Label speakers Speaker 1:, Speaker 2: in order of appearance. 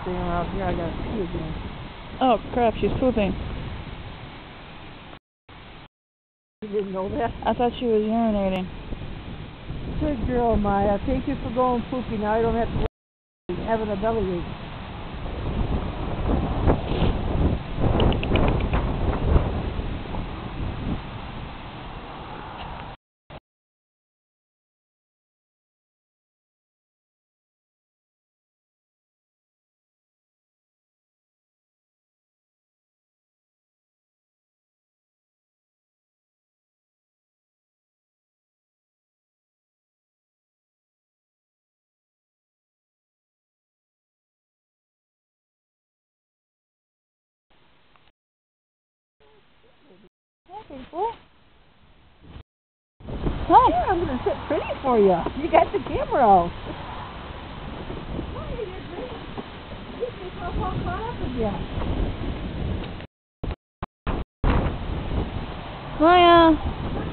Speaker 1: thing around here. I gotta pee again.
Speaker 2: Oh crap, she's pooping.
Speaker 1: You didn't know that?
Speaker 2: I thought she was urinating.
Speaker 1: Good girl, Maya. Thank you for going pooping. Now I don't have to worry about having a bellyache.
Speaker 2: Hi.
Speaker 1: Yeah, I'm gonna sit pretty for you. You got the camera out. Get yourself all caught up again.
Speaker 2: Maya.